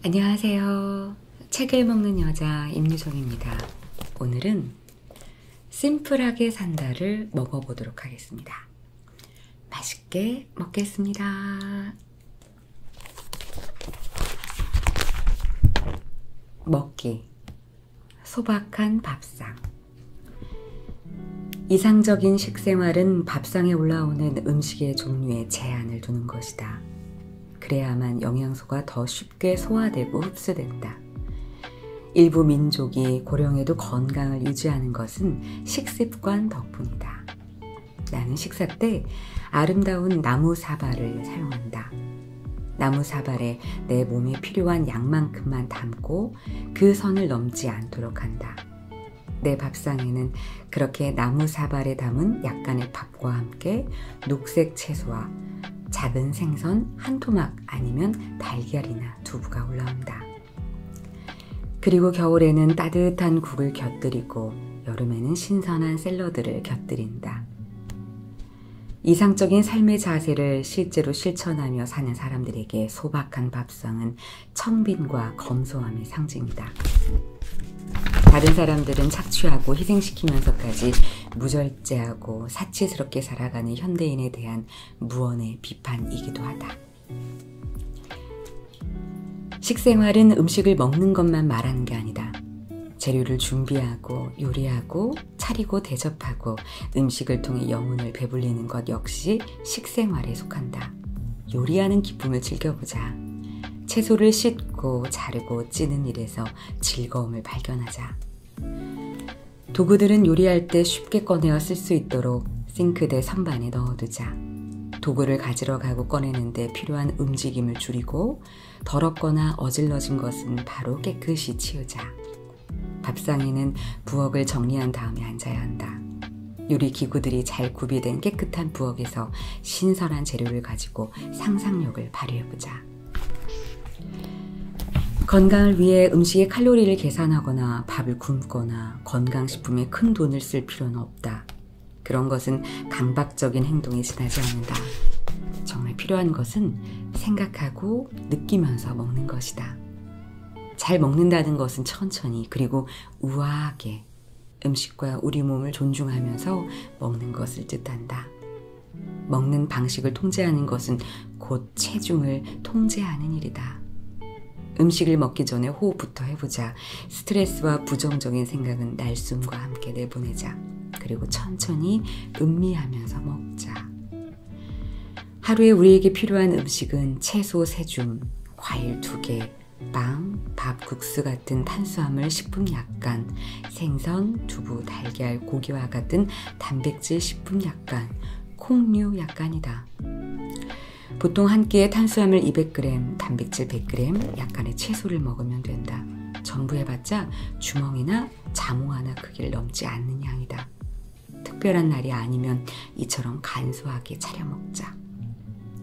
안녕하세요. 책을 먹는 여자 임유정입니다. 오늘은 심플하게 산다를 먹어보도록 하겠습니다. 맛있게 먹겠습니다. 먹기. 소박한 밥상. 이상적인 식생활은 밥상에 올라오는 음식의 종류에 제한을 두는 것이다. 그래야만 영양소가 더 쉽게 소화되고 흡수된다. 일부 민족이 고령에도 건강을 유지하는 것은 식습관 덕분이다. 나는 식사 때 아름다운 나무 사발을 사용한다. 나무 사발에 내 몸에 필요한 양만큼만 담고 그 선을 넘지 않도록 한다. 내 밥상에는 그렇게 나무 사발에 담은 약간의 밥과 함께 녹색 채소와 작은 생선 한 토막 아니면 달걀이나 두부가 올라온다. 그리고 겨울에는 따뜻한 국을 곁들이고 여름에는 신선한 샐러드를 곁들인다. 이상적인 삶의 자세를 실제로 실천하며 사는 사람들에게 소박한 밥상은 청빈과 검소함의 상징이다. 다른 사람들은 착취하고 희생시키면서까지 무절제하고 사치스럽게 살아가는 현대인에 대한 무언의 비판이기도 하다. 식생활은 음식을 먹는 것만 말하는 게 아니다. 재료를 준비하고 요리하고 차리고 대접하고 음식을 통해 영혼을 배불리는 것 역시 식생활에 속한다. 요리하는 기쁨을 즐겨보자. 채소를 씻고 자르고 찌는 일에서 즐거움을 발견하자. 도구들은 요리할 때 쉽게 꺼내어 쓸 수 있도록 싱크대 선반에 넣어두자. 도구를 가지러 가고 꺼내는데 필요한 움직임을 줄이고 더럽거나 어질러진 것은 바로 깨끗이 치우자. 밥상에는 부엌을 정리한 다음에 앉아야 한다. 요리 기구들이 잘 구비된 깨끗한 부엌에서 신선한 재료를 가지고 상상력을 발휘해보자. 건강을 위해 음식의 칼로리를 계산하거나 밥을 굶거나 건강식품에 큰 돈을 쓸 필요는 없다. 그런 것은 강박적인 행동에 지나지 않는다. 정말 필요한 것은 생각하고 느끼면서 먹는 것이다. 잘 먹는다는 것은 천천히 그리고 우아하게 음식과 우리 몸을 존중하면서 먹는 것을 뜻한다. 먹는 방식을 통제하는 것은 곧 체중을 통제하는 일이다. 음식을 먹기 전에 호흡부터 해보자. 스트레스와 부정적인 생각은 날숨과 함께 내보내자. 그리고 천천히 음미하면서 먹자. 하루에 우리에게 필요한 음식은 채소 3줌, 과일 2개, 빵, 밥, 국수 같은 탄수화물, 식품 약간, 생선, 두부, 달걀, 고기와 같은 단백질, 식품 약간, 콩류 약간이다. 보통 한 끼에 탄수화물 200g, 단백질 100g, 약간의 채소를 먹으면 된다. 전부 해봤자 주먹이나 자몽 하나 크기를 넘지 않는 양이다. 특별한 날이 아니면 이처럼 간소하게 차려 먹자.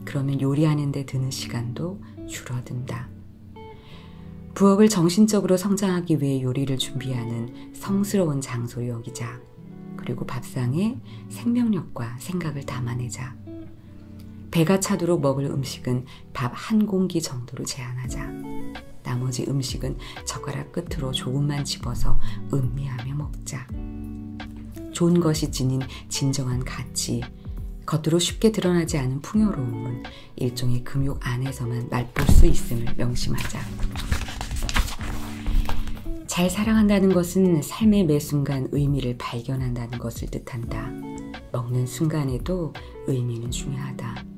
그러면 요리하는 데 드는 시간도 줄어든다. 부엌을 정신적으로 성장하기 위해 요리를 준비하는 성스러운 장소로 여기자. 그리고 밥상에 생명력과 생각을 담아내자. 배가 차도록 먹을 음식은 밥 1공기 정도로 제한하자. 나머지 음식은 젓가락 끝으로 조금만 집어서 음미하며 먹자. 좋은 것이 지닌 진정한 가치, 겉으로 쉽게 드러나지 않은 풍요로움은 일종의 금욕 안에서만 맛볼 수 있음을 명심하자. 잘 사랑한다는 것은 삶의 매 순간 의미를 발견한다는 것을 뜻한다. 먹는 순간에도 의미는 중요하다.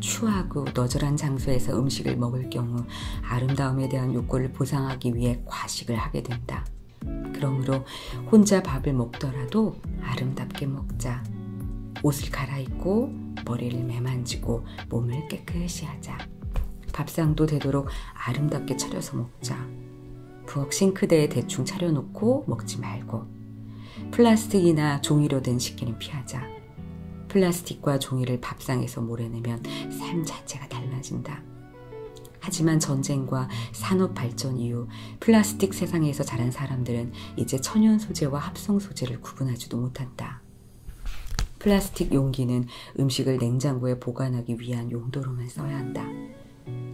추하고 너절한 장소에서 음식을 먹을 경우 아름다움에 대한 욕구를 보상하기 위해 과식을 하게 된다. 그러므로 혼자 밥을 먹더라도 아름답게 먹자. 옷을 갈아입고 머리를 매만지고 몸을 깨끗이 하자. 밥상도 되도록 아름답게 차려서 먹자. 부엌 싱크대에 대충 차려놓고 먹지 말고 플라스틱이나 종이로 된 식기는 피하자. 플라스틱과 종이를 밥상에서 몰아내면 삶 자체가 달라진다. 하지만 전쟁과 산업 발전 이후 플라스틱 세상에서 자란 사람들은 이제 천연 소재와 합성 소재를 구분하지도 못한다. 플라스틱 용기는 음식을 냉장고에 보관하기 위한 용도로만 써야 한다.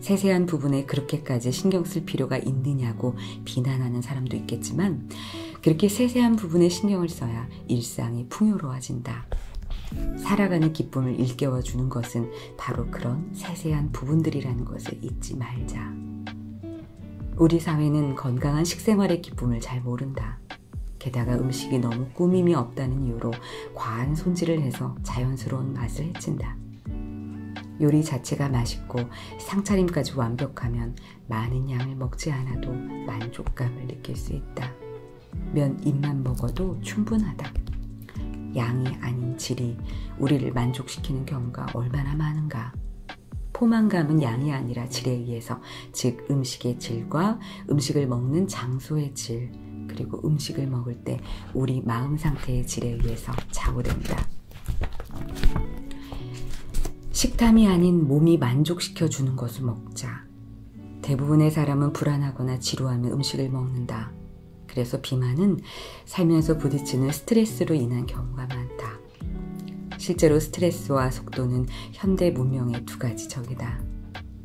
세세한 부분에 그렇게까지 신경 쓸 필요가 있느냐고 비난하는 사람도 있겠지만 그렇게 세세한 부분에 신경을 써야 일상이 풍요로워진다. 살아가는 기쁨을 일깨워주는 것은 바로 그런 세세한 부분들이라는 것을 잊지 말자. 우리 사회는 건강한 식생활의 기쁨을 잘 모른다. 게다가 음식이 너무 꾸밈이 없다는 이유로 과한 손질을 해서 자연스러운 맛을 해친다. 요리 자체가 맛있고 상차림까지 완벽하면 많은 양을 먹지 않아도 만족감을 느낄 수 있다. 면 입만 먹어도 충분하다. 양이 아닌 질이 우리를 만족시키는 경우가 얼마나 많은가. 포만감은 양이 아니라 질에 의해서, 즉 음식의 질과 음식을 먹는 장소의 질, 그리고 음식을 먹을 때 우리 마음 상태의 질에 의해서 좌우된다. 식탐이 아닌 몸이 만족시켜주는 것을 먹자. 대부분의 사람은 불안하거나 지루하면 음식을 먹는다. 그래서 비만은 살면서 부딪히는 스트레스로 인한 경우가 많다. 실제로 스트레스와 속도는 현대 문명의 두 가지 적이다.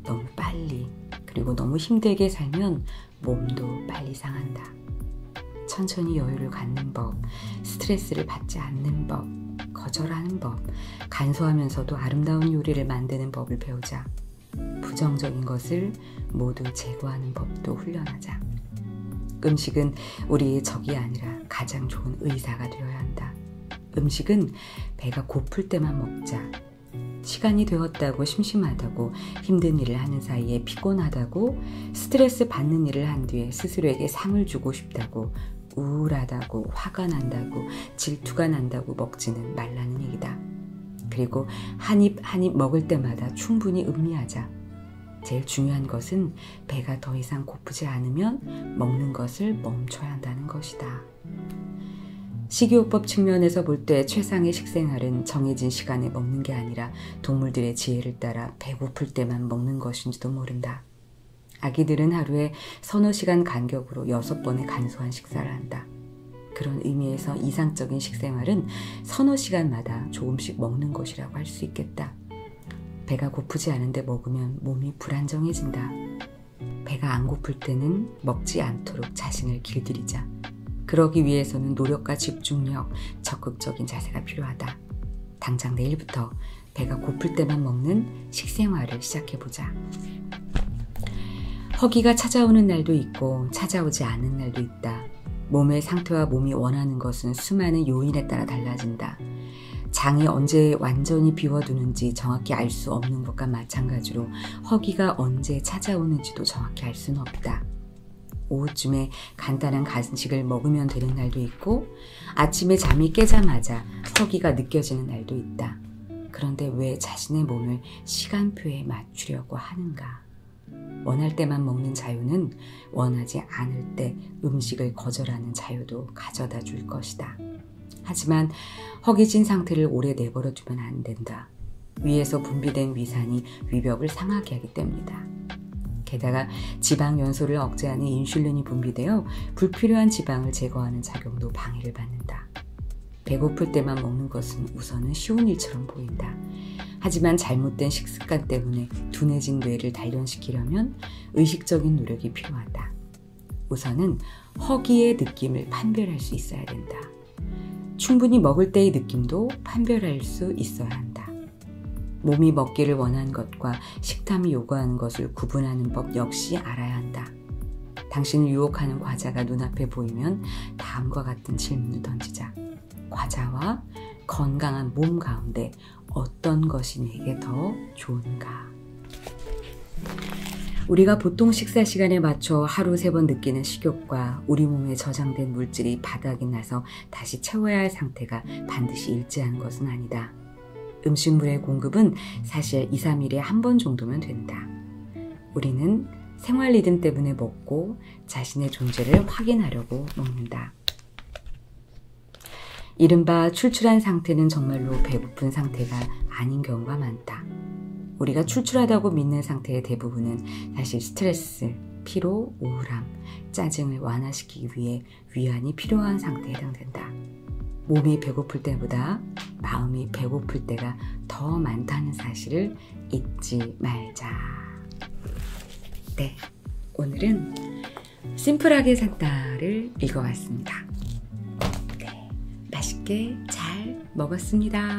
너무 빨리, 그리고 너무 힘들게 살면 몸도 빨리 상한다. 천천히 여유를 갖는 법, 스트레스를 받지 않는 법, 거절하는 법, 간소하면서도 아름다운 요리를 만드는 법을 배우자. 부정적인 것을 모두 제거하는 법도 훈련하자. 음식은 우리의 적이 아니라 가장 좋은 의사가 되어야 한다. 음식은 배가 고플 때만 먹자. 시간이 되었다고 심심하다고 힘든 일을 하는 사이에 피곤하다고 스트레스 받는 일을 한 뒤에 스스로에게 상을 주고 싶다고 우울하다고 화가 난다고 질투가 난다고 먹지는 말라는 얘기다. 그리고 한 입 한 입 먹을 때마다 충분히 음미하자. 제일 중요한 것은 배가 더 이상 고프지 않으면 먹는 것을 멈춰야 한다는 것이다. 식이요법 측면에서 볼 때 최상의 식생활은 정해진 시간에 먹는 게 아니라 동물들의 지혜를 따라 배고플 때만 먹는 것인지도 모른다. 아기들은 하루에 서너 시간 간격으로 6번의 간소한 식사를 한다. 그런 의미에서 이상적인 식생활은 서너 시간마다 조금씩 먹는 것이라고 할 수 있겠다. 배가 고프지 않은데 먹으면 몸이 불안정해진다. 배가 안 고플 때는 먹지 않도록 자신을 길들이자. 그러기 위해서는 노력과 집중력, 적극적인 자세가 필요하다. 당장 내일부터 배가 고플 때만 먹는 식생활을 시작해보자. 허기가 찾아오는 날도 있고 찾아오지 않는 날도 있다. 몸의 상태와 몸이 원하는 것은 수많은 요인에 따라 달라진다. 장이 언제 완전히 비워두는지 정확히 알 수 없는 것과 마찬가지로 허기가 언제 찾아오는지도 정확히 알 수는 없다. 오후쯤에 간단한 간식을 먹으면 되는 날도 있고 아침에 잠이 깨자마자 허기가 느껴지는 날도 있다. 그런데 왜 자신의 몸을 시간표에 맞추려고 하는가? 원할 때만 먹는 자유는 원하지 않을 때 음식을 거절하는 자유도 가져다 줄 것이다. 하지만 허기진 상태를 오래 내버려 두면 안 된다. 위에서 분비된 위산이 위벽을 상하게 하기 때문이다. 게다가 지방 연소를 억제하는 인슐린이 분비되어 불필요한 지방을 제거하는 작용도 방해를 받는다. 배고플 때만 먹는 것은 우선은 쉬운 일처럼 보인다. 하지만 잘못된 식습관 때문에 둔해진 뇌를 단련시키려면 의식적인 노력이 필요하다. 우선은 허기의 느낌을 판별할 수 있어야 된다. 충분히 먹을 때의 느낌도 판별할 수 있어야 한다. 몸이 먹기를 원하는 것과 식탐이 요구하는 것을 구분하는 법 역시 알아야 한다. 당신을 유혹하는 과자가 눈앞에 보이면 다음과 같은 질문을 던지자. 과자와 건강한 몸 가운데 어떤 것이 내게 더 좋은가? 우리가 보통 식사 시간에 맞춰 하루 3번 느끼는 식욕과 우리 몸에 저장된 물질이 바닥이 나서 다시 채워야 할 상태가 반드시 일치하는 것은 아니다. 음식물의 공급은 사실 2, 3일에 한 번 정도면 된다. 우리는 생활 리듬 때문에 먹고 자신의 존재를 확인하려고 먹는다. 이른바 출출한 상태는 정말로 배고픈 상태가 아닌 경우가 많다. 우리가 출출하다고 믿는 상태의 대부분은 사실 스트레스, 피로, 우울함, 짜증을 완화시키기 위해 위안이 필요한 상태에 해당된다. 몸이 배고플 때보다 마음이 배고플 때가 더 많다는 사실을 잊지 말자. 네, 오늘은 심플하게 산다를 읽어왔습니다. 네, 맛있게 잘 먹었습니다.